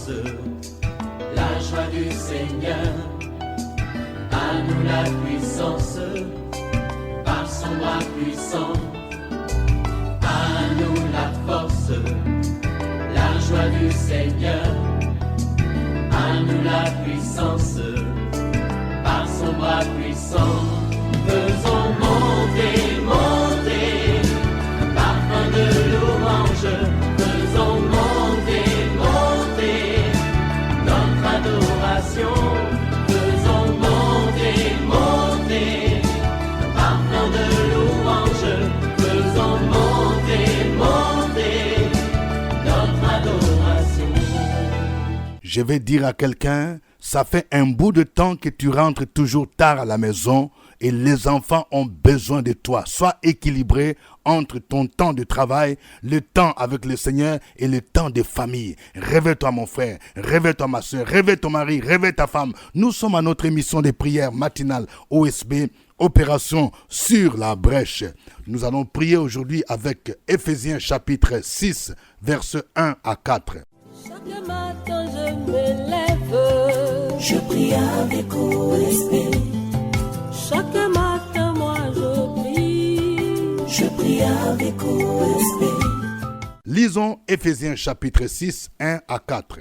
force, la joie du Seigneur. À nous la puissance, par son bras puissant. À nous la force, la joie du Seigneur. À nous la puissance, par son bras puissant. Faisons monter, monter, parfum de louange. Faisons monter, monter, notre adoration. Faisons monter, monter, parfum de louange. Faisons monter, monter, notre adoration. Je vais dire à quelqu'un, ça fait un bout de temps que tu rentres toujours tard à la maison et les enfants ont besoin de toi. Sois équilibré entre ton temps de travail, le temps avec le Seigneur et le temps de famille. Réveille-toi mon frère, réveille-toi ma soeur, réveille ton mari, réveille ta femme. Nous sommes à notre émission de prière matinale OSB, Opération sur la brèche. Nous allons prier aujourd'hui avec Éphésiens chapitre 6, versets 1 à 4. Chaque matin je me lève, je prie avec OSB. chaque matin moi je prie avec OSB. Lisons Éphésiens chapitre 6, 1 à 4.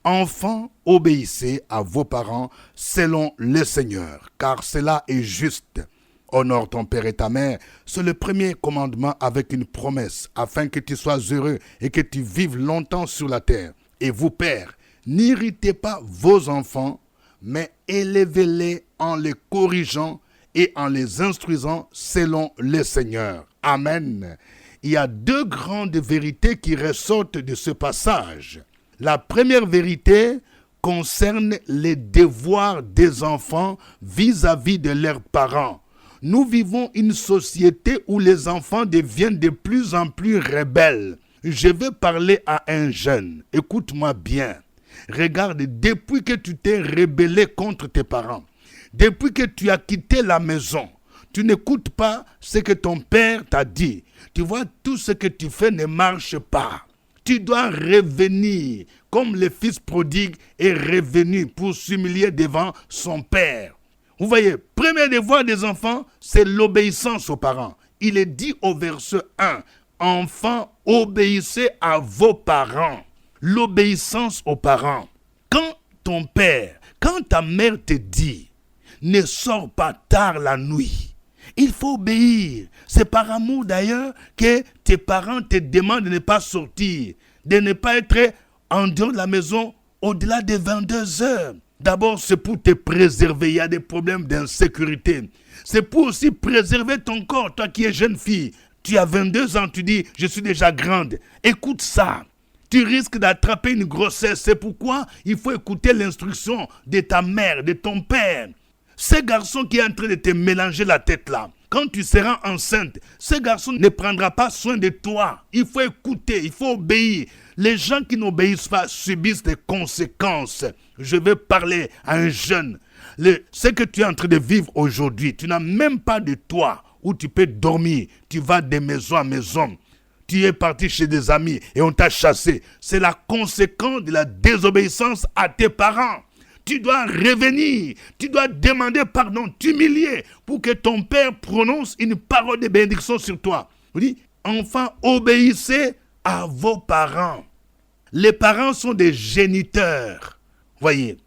Enfants, obéissez à vos parents selon le Seigneur, car cela est juste. Honore ton père et ta mère, c'est le premier commandement avec une promesse, afin que tu sois heureux et que tu vives longtemps sur la terre. Et vous, pères, n'irritez pas vos enfants, mais élevez-les en les corrigeant et en les instruisant selon le Seigneur. Amen. Il y a deux grandes vérités qui ressortent de ce passage. La première vérité concerne les devoirs des enfants vis-à-vis de leurs parents. Nous vivons une société où les enfants deviennent de plus en plus rebelles. Je vais parler à un jeune. Écoute-moi bien. Regarde, depuis que tu t'es rebellé contre tes parents, depuis que tu as quitté la maison, tu n'écoutes pas ce que ton père t'a dit. Tu vois, tout ce que tu fais ne marche pas. Tu dois revenir, comme le fils prodigue est revenu pour s'humilier devant son père. Vous voyez, premier devoir des enfants, c'est l'obéissance aux parents. Il est dit au verset 1, « Enfants, obéissez à vos parents. » L'obéissance aux parents. Quand ton père, quand ta mère te dit, ne sors pas tard la nuit, il faut obéir. C'est par amour d'ailleurs que tes parents te demandent de ne pas sortir, de ne pas être en dehors de la maison au-delà de 22 heures. D'abord, c'est pour te préserver. Il y a des problèmes d'insécurité. C'est pour aussi préserver ton corps. Toi qui es jeune fille, tu as 22 ans, tu dis, je suis déjà grande. Écoute ça. Tu risques d'attraper une grossesse. C'est pourquoi il faut écouter l'instruction de ta mère, de ton père. Ce garçon qui est en train de te mélanger la tête là, quand tu seras enceinte, ce garçon ne prendra pas soin de toi. Il faut écouter, il faut obéir. Les gens qui n'obéissent pas subissent des conséquences. Je vais parler à un jeune. Ce que tu es en train de vivre aujourd'hui, tu n'as même pas de toit où tu peux dormir. Tu vas de maison à maison. Tu es parti chez des amis et on t'a chassé. C'est la conséquence de la désobéissance à tes parents. Tu dois revenir, tu dois demander pardon, t'humilier pour que ton père prononce une parole de bénédiction sur toi. Vous dites, enfants, obéissez à vos parents. Les parents sont des géniteurs. Voyez,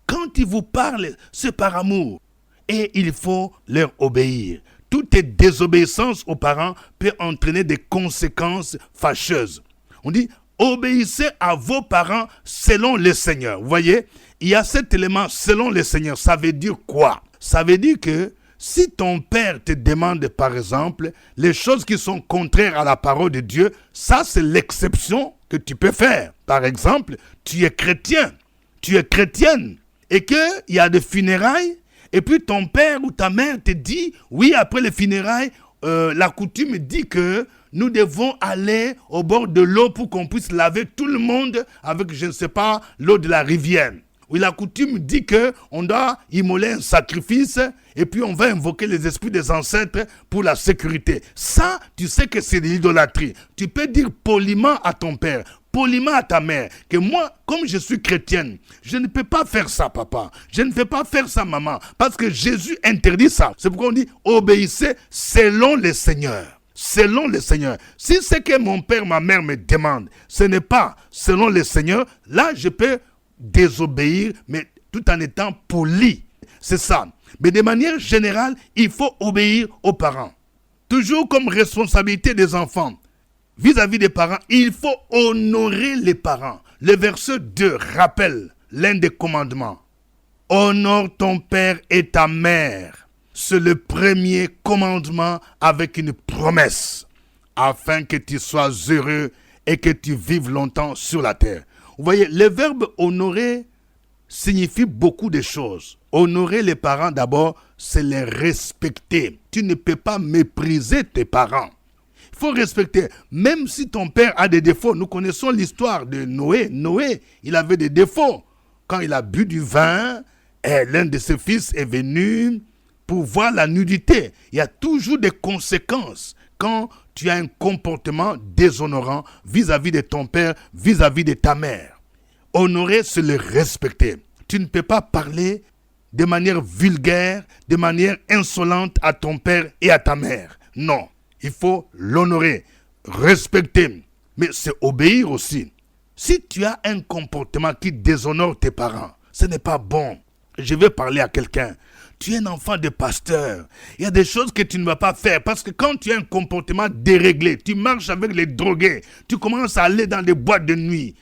quand ils vous parlent, c'est par amour. Et il faut leur obéir. Toute désobéissance aux parents peut entraîner des conséquences fâcheuses. On dit, obéissez à vos parents selon le Seigneur. Vous voyez, il y a cet élément selon le Seigneur. Ça veut dire quoi? Ça veut dire que si ton père te demande, par exemple, les choses qui sont contraires à la parole de Dieu, ça c'est l'exception que tu peux faire. Par exemple, tu es chrétien, tu es chrétienne, et qu'il y a des funérailles, et puis ton père ou ta mère te dit, oui, après les funérailles, la coutume dit que nous devons aller au bord de l'eau pour qu'on puisse laver tout le monde avec, je ne sais pas, l'eau de la rivière. Oui, la coutume dit qu'on doit immoler un sacrifice et puis on va invoquer les esprits des ancêtres pour la sécurité. Ça, tu sais que c'est de l'idolâtrie. Tu peux dire poliment à ton père, poliment à ta mère que moi, comme je suis chrétienne, je ne peux pas faire ça, papa. Je ne peux pas faire ça, maman. Parce que Jésus interdit ça. C'est pourquoi on dit obéissez selon le Seigneur. Selon le Seigneur. Si c'est que mon père, ma mère me demandent, ce n'est pas selon le Seigneur, là, je peux désobéir, mais tout en étant poli. C'est ça. Mais de manière générale, il faut obéir aux parents. Toujours comme responsabilité des enfants. Vis-à-vis des parents, il faut honorer les parents. Le verset 2 rappelle l'un des commandements. Honore ton père et ta mère. C'est le premier commandement avec une promesse, afin que tu sois heureux et que tu vives longtemps sur la terre. Vous voyez, le verbe honorer signifie beaucoup de choses. Honorer les parents d'abord, c'est les respecter. Tu ne peux pas mépriser tes parents. Il faut respecter, même si ton père a des défauts. Nous connaissons l'histoire de Noé. Noé, il avait des défauts. Quand il a bu du vin, l'un de ses fils est venu pour voir la nudité. Il y a toujours des conséquences quand tu as un comportement déshonorant vis-à-vis de ton père, vis-à-vis de ta mère. Honorer, c'est le respecter. Tu ne peux pas parler de manière vulgaire, de manière insolente à ton père et à ta mère. Non. Il faut l'honorer, respecter, mais c'est obéir aussi. Si tu as un comportement qui déshonore tes parents, ce n'est pas bon. Je vais parler à quelqu'un. Tu es un enfant de pasteur. Il y a des choses que tu ne vas pas faire parce que quand tu as un comportement déréglé, tu marches avec les drogués, tu commences à aller dans des boîtes de nuit.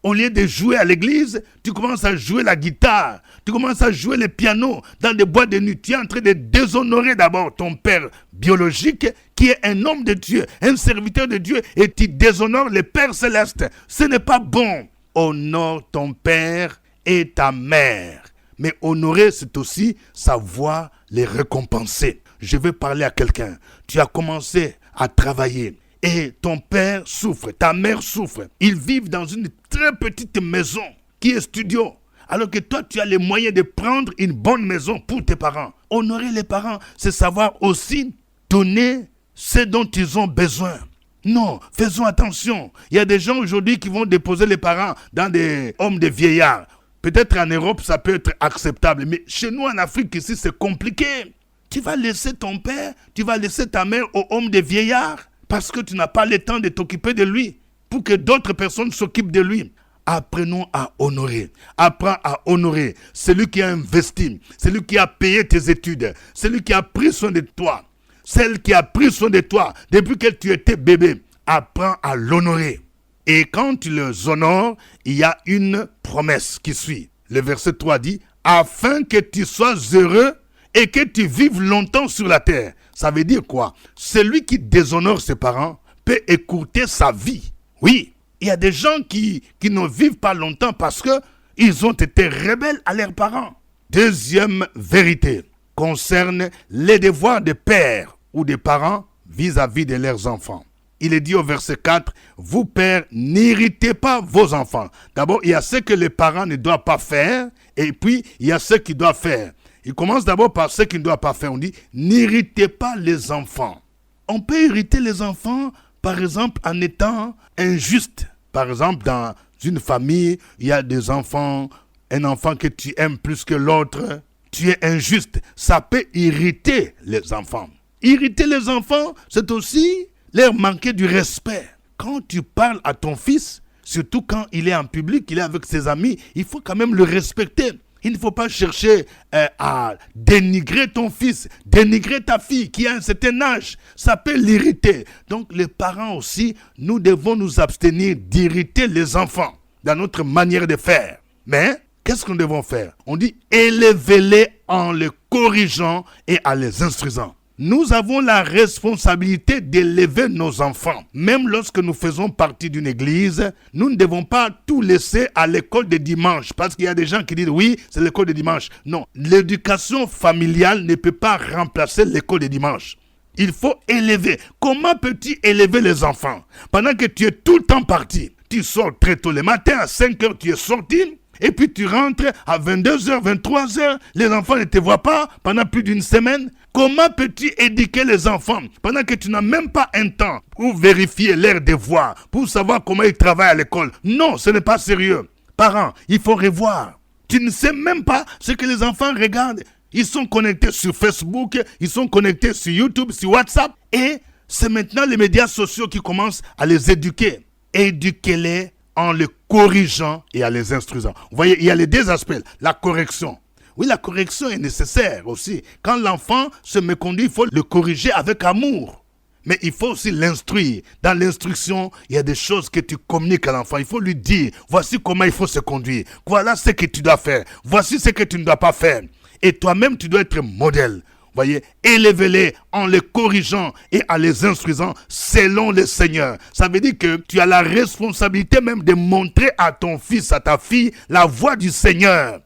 Au lieu de jouer à l'église, tu commences à jouer la guitare, tu commences à jouer le piano dans des boîtes de nuit. Tu es en train de déshonorer d'abord ton père biologique qui est un homme de Dieu, un serviteur de Dieu, et tu déshonores le Père céleste. Ce n'est pas bon. Honore ton père et ta mère. Mais honorer, c'est aussi savoir les récompenser. Je vais parler à quelqu'un. Tu as commencé à travailler. Et ton père souffre, ta mère souffre. Ils vivent dans une très petite maison qui est studio. Alors que toi, tu as les moyens de prendre une bonne maison pour tes parents. Honorer les parents, c'est savoir aussi donner ce dont ils ont besoin. Non, faisons attention. Il y a des gens aujourd'hui qui vont déposer les parents dans des hommes de vieillards. Peut-être en Europe, ça peut être acceptable. Mais chez nous, en Afrique, ici, c'est compliqué. Tu vas laisser ton père, tu vas laisser ta mère aux hommes de vieillards. Parce que tu n'as pas le temps de t'occuper de lui, pour que d'autres personnes s'occupent de lui. Apprenons à honorer. Apprends à honorer celui qui a investi, celui qui a payé tes études, celui qui a pris soin de toi, celle qui a pris soin de toi depuis que tu étais bébé. Apprends à l'honorer. Et quand tu les honores, il y a une promesse qui suit. Le verset 3 dit, afin que tu sois heureux et que tu vives longtemps sur la terre. Ça veut dire quoi? Celui qui déshonore ses parents peut écourter sa vie. Oui, il y a des gens qui ne vivent pas longtemps parce qu'ils ont été rebelles à leurs parents. Deuxième vérité concerne les devoirs des pères ou des parents vis-à-vis de leurs enfants. Il est dit au verset 4, vous pères, n'irritez pas vos enfants. D'abord, il y a ce que les parents ne doivent pas faire et puis il y a ce qu'ils doivent faire. Il commence d'abord par ce qu'il ne doit pas faire. On dit, n'irritez pas les enfants. On peut irriter les enfants, par exemple, en étant injuste. Par exemple, dans une famille, il y a des enfants, un enfant que tu aimes plus que l'autre, tu es injuste. Ça peut irriter les enfants. Irriter les enfants, c'est aussi leur manquer du respect. Quand tu parles à ton fils, surtout quand il est en public, il est avec ses amis, il faut quand même le respecter. Il ne faut pas chercher à dénigrer ton fils, dénigrer ta fille qui a un certain âge. Ça peut l'irriter. Donc les parents aussi, nous devons nous abstenir d'irriter les enfants dans notre manière de faire. Mais qu'est-ce que nous devons faire? On dit élevez-les en les corrigeant et en les instruisant. Nous avons la responsabilité d'élever nos enfants. Même lorsque nous faisons partie d'une église, nous ne devons pas tout laisser à l'école de dimanche. Parce qu'il y a des gens qui disent, oui, c'est l'école de dimanche. Non, l'éducation familiale ne peut pas remplacer l'école de dimanche. Il faut élever. Comment peux-tu élever les enfants? Pendant que tu es tout le temps parti, tu sors très tôt le matin, à 5 heures, tu es sorti. Et puis tu rentres à 22h, 23h, les enfants ne te voient pas pendant plus d'une semaine. Comment peux-tu éduquer les enfants pendant que tu n'as même pas un temps pour vérifier leurs devoirs, pour savoir comment ils travaillent à l'école? Non, ce n'est pas sérieux. Parents, il faut revoir. Tu ne sais même pas ce que les enfants regardent. Ils sont connectés sur Facebook, ils sont connectés sur YouTube, sur WhatsApp. Et c'est maintenant les médias sociaux qui commencent à les éduquer. Éduquez-les en les corrigeant et en les instruisant. Vous voyez, il y a les deux aspects. La correction. Oui, la correction est nécessaire aussi. Quand l'enfant se méconduit, il faut le corriger avec amour. Mais il faut aussi l'instruire. Dans l'instruction, il y a des choses que tu communiques à l'enfant. Il faut lui dire, voici comment il faut se conduire. Voilà ce que tu dois faire. Voici ce que tu ne dois pas faire. Et toi-même, tu dois être modèle. Voyez, élevez-les en les corrigeant et en les instruisant selon le Seigneur. Ça veut dire que tu as la responsabilité même de montrer à ton fils, à ta fille, la voie du Seigneur.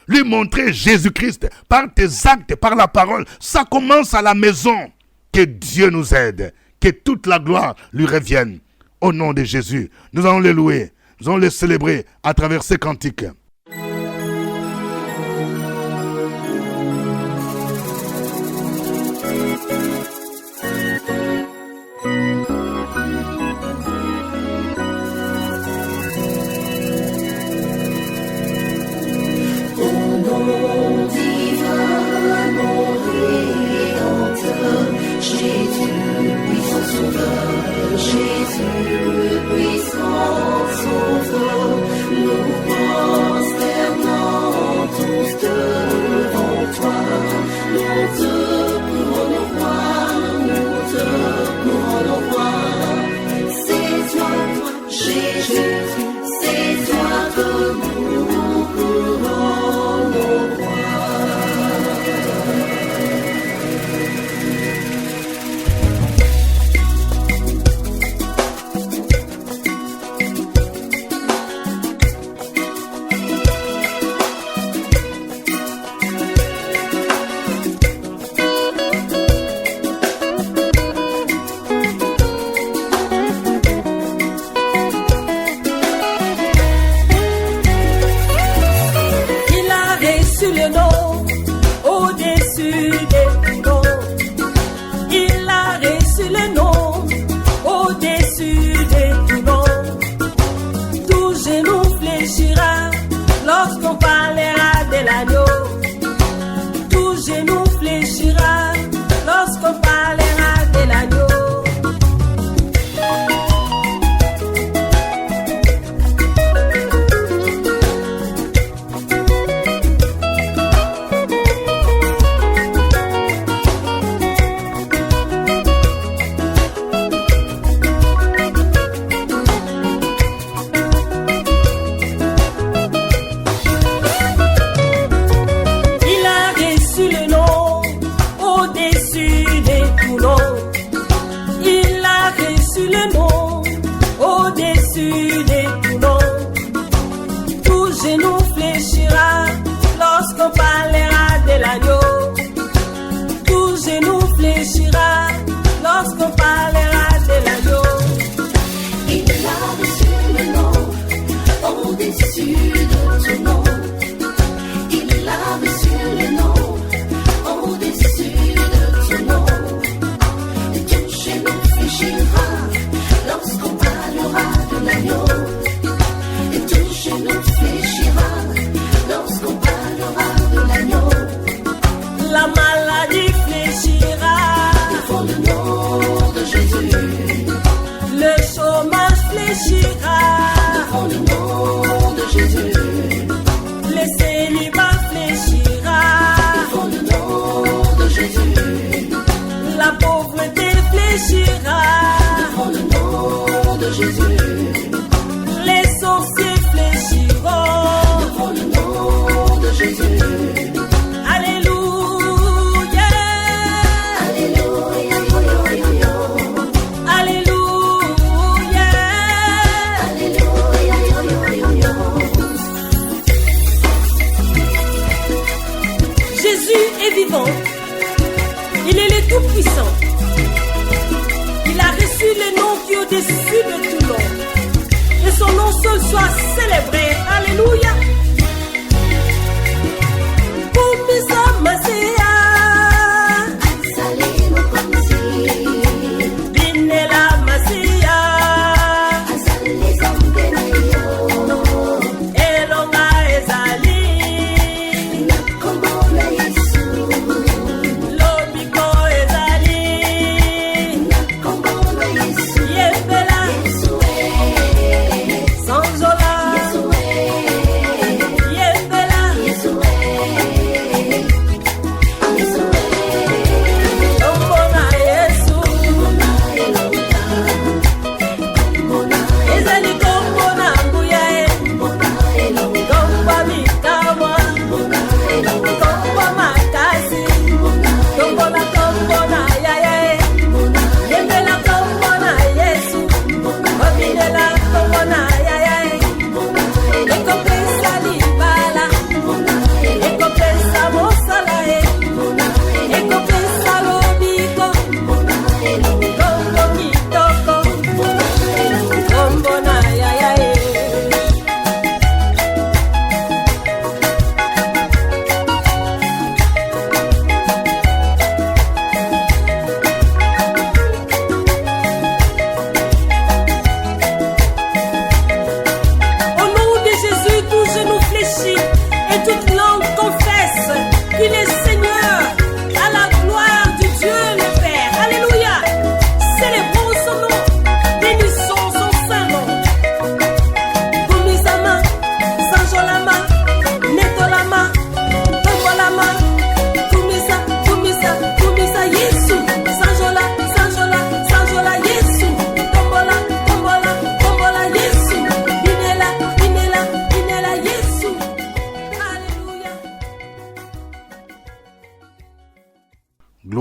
Lui montrer Jésus-Christ par tes actes, par la parole. Ça commence à la maison. Que Dieu nous aide. Que toute la gloire lui revienne. Au nom de Jésus, nous allons le louer. Nous allons le célébrer à travers ces cantiques.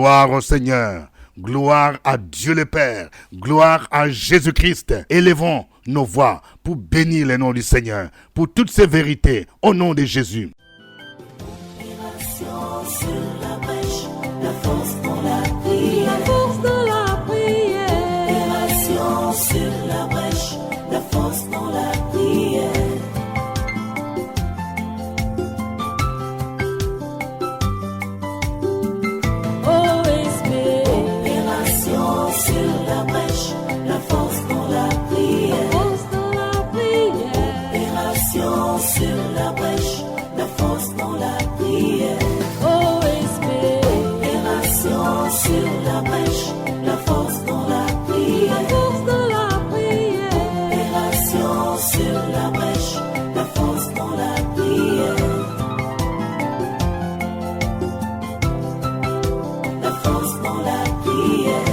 Gloire au Seigneur. Gloire à Dieu le Père. Gloire à Jésus-Christ. Élevons nos voix pour bénir le nom du Seigneur, pour toutes ces vérités, au nom de Jésus. Sur la brèche, la force dans la prière. La force dans la prière. Opération sur la brèche, la force dans la prière. OSB. Opération sur la brèche, la force dans la prière. Force dans la prière. Opération sur la brèche, la force dans la prière. OSB. Opération sur la brèche, la force dans la prière. Force dans la prière. Opération sur la brèche, la force dans la prière. La force dans la prière.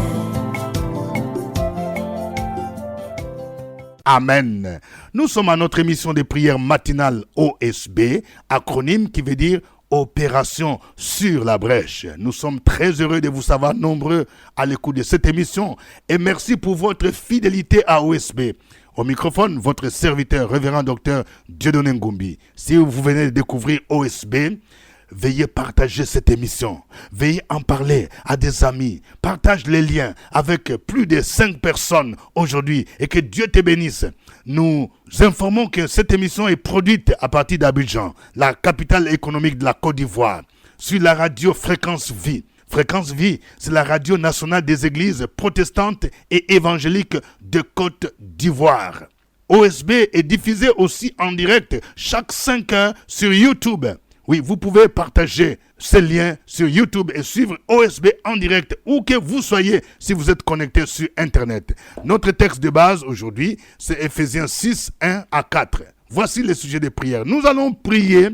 Amen. Nous sommes à notre émission de prière matinale OSB, acronyme qui veut dire Opération sur la brèche. Nous sommes très heureux de vous savoir nombreux à l'écoute de cette émission et merci pour votre fidélité à OSB. Au microphone, votre serviteur, révérend docteur Dieudonné Ngumbi. Si vous venez de découvrir OSB, veuillez partager cette émission. Veuillez en parler à des amis. Partage les liens avec plus de 5 personnes aujourd'hui et que Dieu te bénisse. Nous informons que cette émission est produite à partir d'Abidjan, la capitale économique de la Côte d'Ivoire, sur la radio Fréquence Vie. Fréquence Vie, c'est la radio nationale des églises protestantes et évangéliques de Côte d'Ivoire. OSB est diffusé aussi en direct chaque 5 heures sur YouTube. Oui, vous pouvez partager ces liens sur YouTube et suivre OSB en direct où que vous soyez si vous êtes connecté sur Internet. Notre texte de base aujourd'hui, c'est Ephésiens 6, 1 à 4. Voici le sujet de prière. Nous allons prier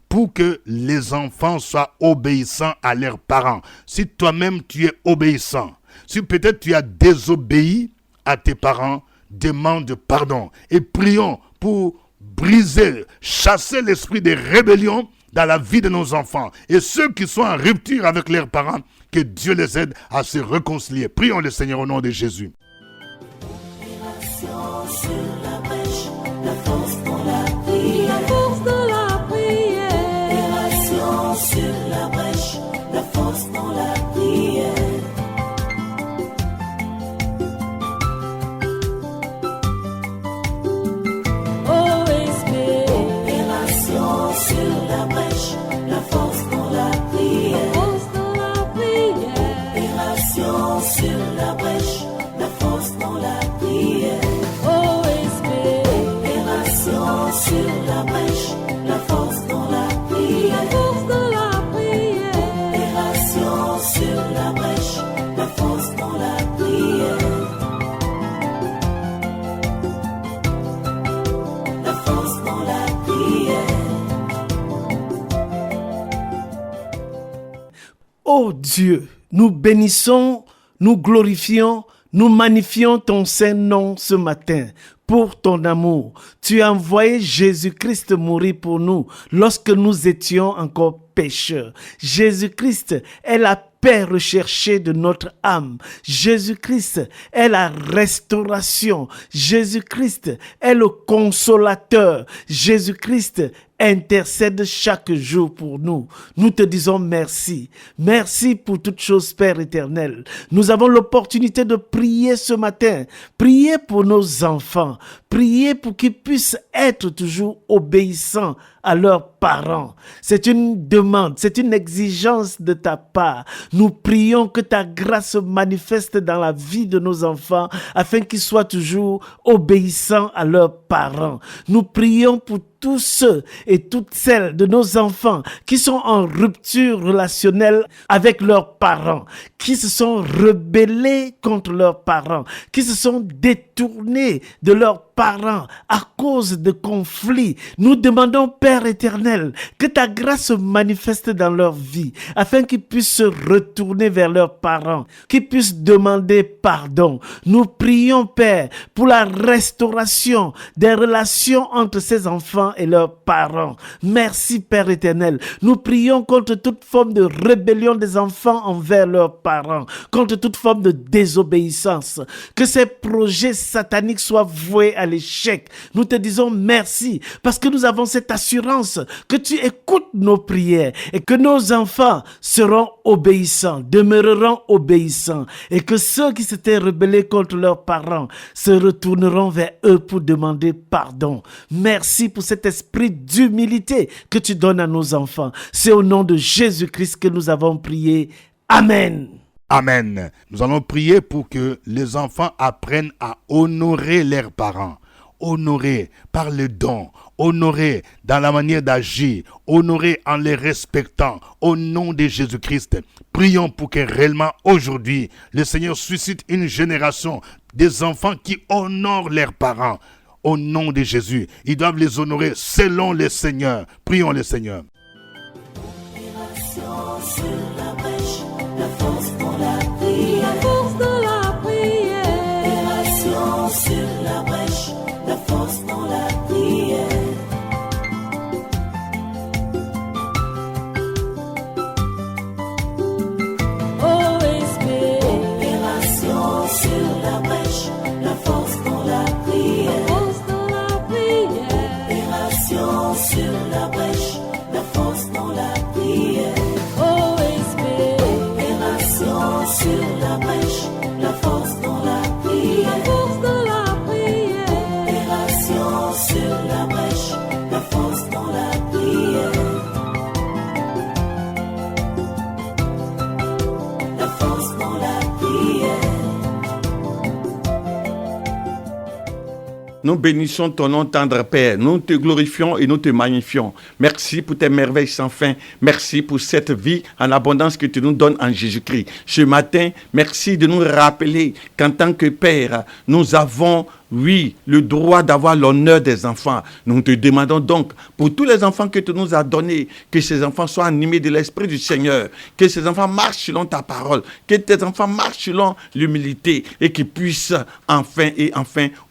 pour que les enfants soient obéissants à leurs parents. Si toi-même tu es obéissant, si peut-être tu as désobéi à tes parents, demande pardon. Et prions pour briser, chasser l'esprit de rébellion dans la vie de nos enfants. Et ceux qui sont en rupture avec leurs parents, que Dieu les aide à se réconcilier. Prions le Seigneur au nom de Jésus. Opération sur la brèche, la force dans la prière. Force dans la prière. Opération sur la brèche, la force dans la prière. OSB. Opération sur la brèche, la force dans la prière. Force dans la prière. Opération sur la brèche, la force dans la prière. OSB. Opération sur la brèche, la force dans la prière. Force dans la prière. Opération sur la brèche, la force dans la prière. La force dans la prière. Ô Dieu, nous bénissons, nous glorifions, nous magnifions ton saint nom ce matin pour ton amour. Tu as envoyé Jésus-Christ mourir pour nous lorsque nous étions encore pécheurs. Jésus-Christ est la paix recherchée de notre âme. Jésus-Christ est la restauration. Jésus-Christ est le consolateur. Jésus-Christ intercède chaque jour pour nous. Nous te disons merci. Merci pour toutes choses, Père éternel. Nous avons l'opportunité de prier ce matin. Prier pour nos enfants. Prier pour qu'ils puissent être toujours obéissants à leurs parents. C'est une demande, c'est une exigence de ta part. Nous prions que ta grâce se manifeste dans la vie de nos enfants afin qu'ils soient toujours obéissants à leurs parents. Nous prions pour tous ceux et toutes celles de nos enfants qui sont en rupture relationnelle avec leurs parents, qui se sont rebellés contre leurs parents, qui se sont détournés détournés de leurs parents à cause de conflits. Nous demandons, Père éternel, que ta grâce se manifeste dans leur vie, afin qu'ils puissent se retourner vers leurs parents, qu'ils puissent demander pardon. Nous prions, Père, pour la restauration des relations entre ces enfants et leurs parents. Merci, Père éternel. Nous prions contre toute forme de rébellion des enfants envers leurs parents, contre toute forme de désobéissance. Que ces projets sataniques soient voués à l'échec. Nous te disons merci parce que nous avons cette assurance que tu écoutes nos prières et que nos enfants seront obéissants, demeureront obéissants et que ceux qui s'étaient rebellés contre leurs parents se retourneront vers eux pour demander pardon. Merci pour cet esprit d'humilité que tu donnes à nos enfants. C'est au nom de Jésus-Christ que nous avons prié. Amen. Amen. Nous allons prier pour que les enfants apprennent à honorer leurs parents. Honorer par le don, honorer dans la manière d'agir, honorer en les respectant au nom de Jésus-Christ. Prions pour que réellement aujourd'hui, le Seigneur suscite une génération des enfants qui honorent leurs parents. Au nom de Jésus, ils doivent les honorer selon le Seigneur. Prions le Seigneur. Sur la brèche, la force dans la prière. La force de la prière. Opération sur la brèche, la force dans la prière. OSB. Opération sur la brèche, la force dans la prière. Force de la prière. Opération sur la brèche, la force dans la prière. OSB. Opération sur la brèche, la force dans la prière. Force de la prière. Opération sur la brèche, la force dans la prière. La force dans la prière. Nous bénissons ton nom, tendre Père. Nous te glorifions et nous te magnifions. Merci pour tes merveilles sans fin. Merci pour cette vie en abondance que tu nous donnes en Jésus-Christ. Ce matin, merci de nous rappeler qu'en tant que Père, nous avons, oui, le droit d'avoir l'honneur des enfants. Nous te demandons donc, pour tous les enfants que tu nous as donnés, que ces enfants soient animés de l'Esprit du Seigneur, que ces enfants marchent selon ta parole, que tes enfants marchent selon l'humilité et qu'ils puissent enfin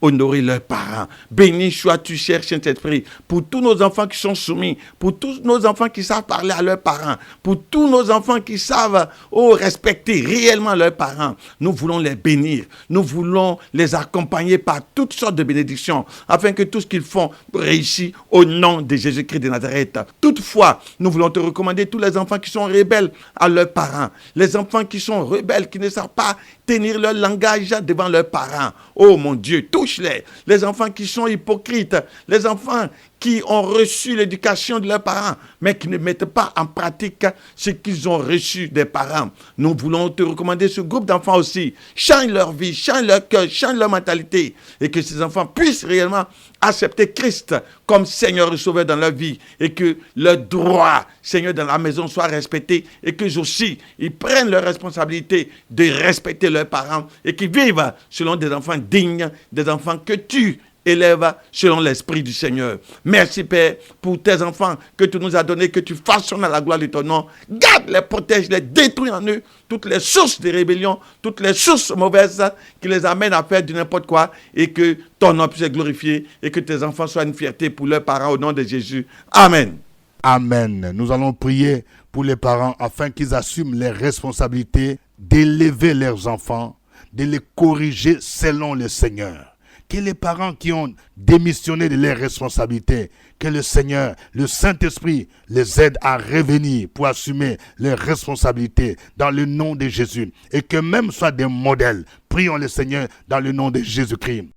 honorer leurs parents. Béni sois-tu, cher Saint-Esprit, pour tous nos enfants qui sont soumis, pour tous nos enfants qui savent parler à leurs parents, pour tous nos enfants qui savent respecter réellement leurs parents. Nous voulons les bénir, nous voulons les accompagner par toutes sortes de bénédictions, afin que tout ce qu'ils font réussisse au nom de Jésus-Christ de Nazareth. Toutefois, nous voulons te recommander tous les enfants qui sont rebelles à leurs parents, les enfants qui sont rebelles, qui ne savent pas tenir leur langage devant leurs parents. Oh mon Dieu, touche-les. Les enfants qui sont hypocrites, les enfants qui ont reçu l'éducation de leurs parents, mais qui ne mettent pas en pratique ce qu'ils ont reçu des parents. Nous voulons te recommander ce groupe d'enfants aussi. Change leur vie, change leur cœur, change leur mentalité, et que ces enfants puissent réellement accepter Christ comme Seigneur et Sauveur dans leur vie, et que leurs droits, Seigneur, dans la maison soient respectés, et qu'eux aussi, ils prennent leur responsabilité de respecter leurs parents, et qu'ils vivent selon des enfants dignes, des enfants que tu élève selon l'Esprit du Seigneur. Merci Père pour tes enfants que tu nous as donnés, que tu façonnes à la gloire de ton nom. Garde, les protège, les détruis en eux toutes les sources de rébellion, toutes les sources mauvaises qui les amènent à faire du n'importe quoi, et que ton nom puisse être glorifié et que tes enfants soient une fierté pour leurs parents au nom de Jésus. Amen. Amen. Nous allons prier pour les parents afin qu'ils assument les responsabilités d'élever leurs enfants, de les corriger selon le Seigneur. Que les parents qui ont démissionné de leurs responsabilités, que le Seigneur, le Saint-Esprit, les aide à revenir pour assumer leurs responsabilités dans le nom de Jésus. Et que même soient des modèles. Prions le Seigneur dans le nom de Jésus-Christ.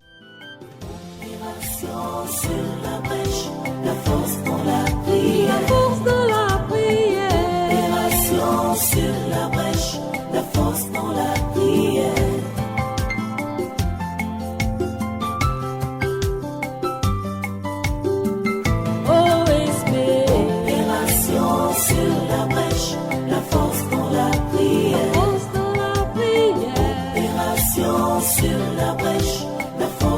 Opération sur la brèche, la force dans la prière. La force de la prière. Opération sur la brèche, la force dans la prière. OSB. Opération sur la brèche, la force dans la prière. Force de la prière. Opération sur la brèche, la force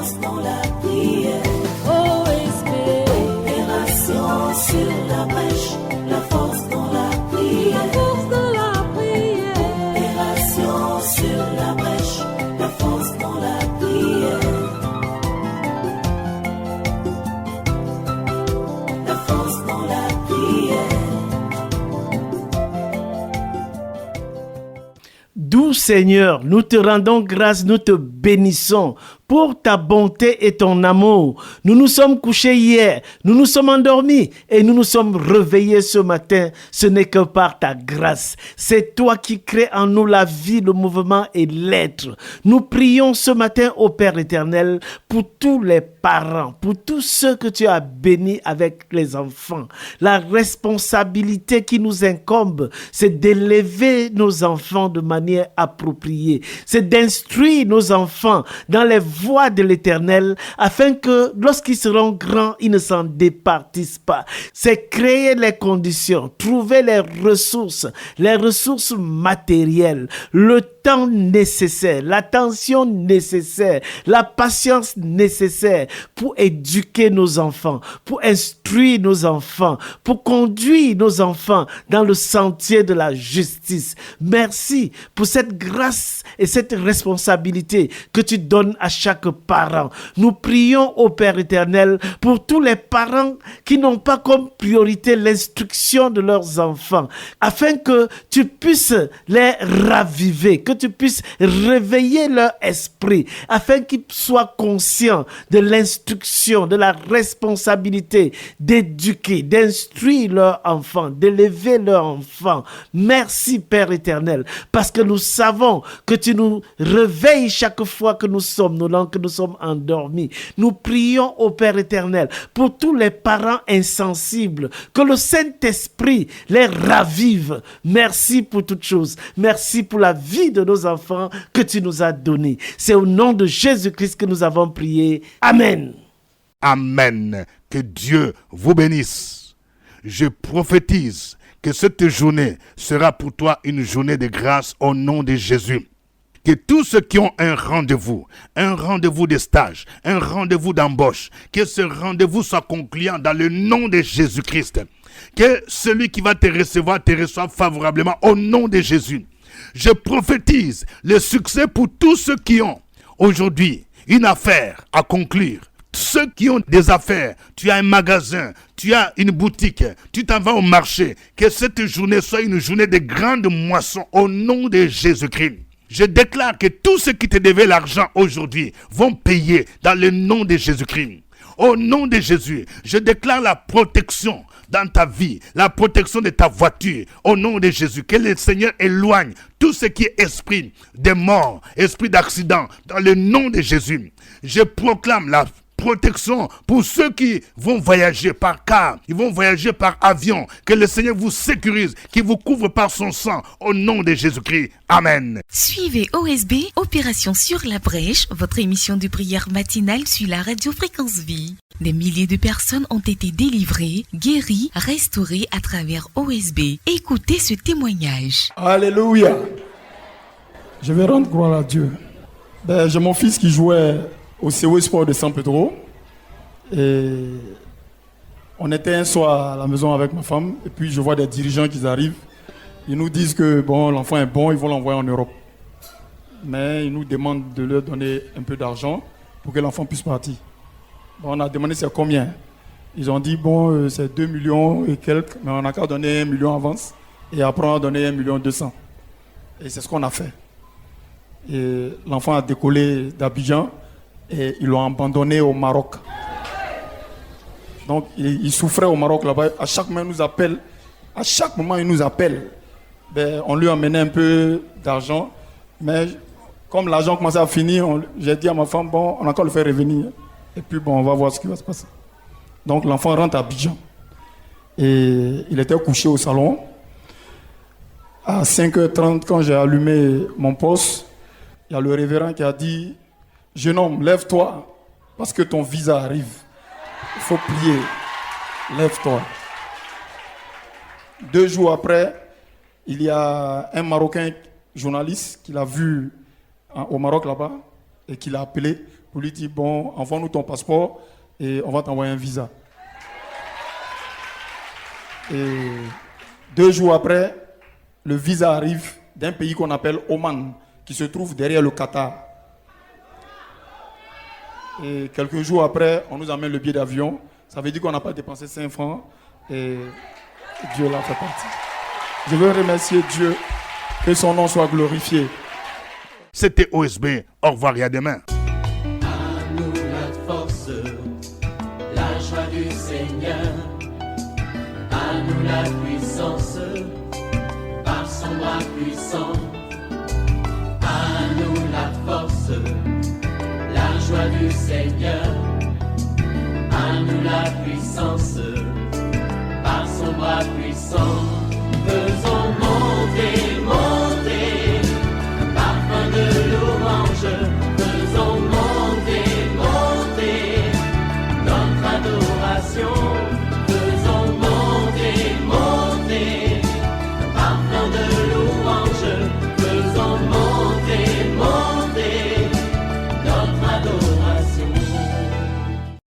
force dans la prière. Doux Seigneur, nous te rendons grâce, nous te bénissons pour ta bonté et ton amour. Nous nous sommes couchés hier, nous nous sommes endormis et nous nous sommes réveillés ce matin. Ce n'est que par ta grâce. C'est toi qui crées en nous la vie, le mouvement et l'être. Nous prions ce matin au Père éternel pour tous les parents, pour tous ceux que tu as bénis avec les enfants. La responsabilité qui nous incombe, c'est d'élever nos enfants de manière appropriée. C'est d'instruire nos enfants dans les voie de l'Éternel, afin que lorsqu'ils seront grands, ils ne s'en départissent pas. C'est créer les conditions, trouver les ressources matérielles, le temps nécessaire, l'attention nécessaire, la patience nécessaire pour éduquer nos enfants, pour instruire nos enfants, pour conduire nos enfants dans le sentier de la justice. Merci pour cette grâce et cette responsabilité que tu donnes à chaque parent. Nous prions au Père éternel pour tous les parents qui n'ont pas comme priorité l'instruction de leurs enfants, afin que tu puisses les raviver, que tu puisses réveiller leur esprit, afin qu'ils soient conscients de l'instruction, de la responsabilité d'éduquer, d'instruire leurs enfants, d'élever leurs enfants. Merci Père éternel, parce que nous savons que tu nous réveilles chaque fois que nous sommes que nous sommes endormis. Nous prions au Père éternel pour tous les parents insensibles, que le Saint-Esprit les ravive. Merci pour toutes choses. Merci pour la vie de nos enfants que tu nous as donnée. C'est au nom de Jésus-Christ que nous avons prié. Amen. Amen. Que Dieu vous bénisse. Je prophétise que cette journée sera pour toi une journée de grâce au nom de Jésus. Que tous ceux qui ont un rendez-vous de stage, un rendez-vous d'embauche, que ce rendez-vous soit concluant dans le nom de Jésus-Christ. Que celui qui va te reçoive favorablement au nom de Jésus. Je prophétise le succès pour tous ceux qui ont aujourd'hui une affaire à conclure. Ceux qui ont des affaires, tu as un magasin, tu as une boutique, tu t'en vas au marché. Que cette journée soit une journée de grande moisson au nom de Jésus-Christ. Je déclare que tous ceux qui te devaient l'argent aujourd'hui vont payer dans le nom de Jésus-Christ. Au nom de Jésus, je déclare la protection dans ta vie, la protection de ta voiture. Au nom de Jésus, que le Seigneur éloigne tout ce qui est esprit de mort, esprit d'accident, dans le nom de Jésus. Je proclame la protection pour ceux qui vont voyager par car, ils vont voyager par avion. Que le Seigneur vous sécurise, qu'il vous couvre par son sang, au nom de Jésus-Christ. Amen. Suivez OSB, Opération sur la brèche, votre émission de prière matinale sur la radio Fréquence Vie. Des milliers de personnes ont été délivrées, guéries, restaurées à travers OSB. Écoutez ce témoignage. Alléluia. Je vais rendre gloire à Dieu. J'ai mon fils qui jouait au COE Sport de San Pedro. Et on était un soir à la maison avec ma femme. Et puis je vois des dirigeants qui arrivent. Ils nous disent que bon, l'enfant est bon, ils vont l'envoyer en Europe. Mais ils nous demandent de leur donner un peu d'argent pour que l'enfant puisse partir. Bon, on a demandé c'est combien. Ils ont dit bon, c'est 2 millions et quelques, mais on n'a qu'à donner 1 million avance. Et après on a donné 1 million 200. Et c'est ce qu'on a fait. Et l'enfant a décollé d'Abidjan et ils l'ont abandonné au Maroc. Donc il souffrait au Maroc là-bas. À chaque moment il nous appelle. À chaque moment il nous appelle. On lui a emmené un peu d'argent. Mais comme l'argent commençait à finir, j'ai dit à ma femme, bon, on a encore le faire revenir. Et puis bon, on va voir ce qui va se passer. Donc l'enfant rentre à Abidjan. Et il était couché au salon. À 5h30, quand j'ai allumé mon poste, il y a le révérend qui a dit, jeune homme, lève-toi, parce que ton visa arrive. Il faut prier. Lève-toi. 2 jours après, il y a un Marocain journaliste qui l'a vu au Maroc là-bas et qui l'a appelé pour lui dire, bon, envoie-nous ton passeport et on va t'envoyer un visa. Et 2 jours après, le visa arrive d'un pays qu'on appelle Oman, qui se trouve derrière le Qatar. Et quelques jours après, on nous amène le billet d'avion. Ça veut dire qu'on n'a pas dépensé 5 francs. Et Dieu l'a fait partie. Je veux remercier Dieu, que son nom soit glorifié. C'était OSB. Au revoir et à demain. À nous la force, la joie du Seigneur. À nous la puissance, par son bras puissant. À nous la force, la joie du Seigneur. À nous la puissance, par son bras puissant.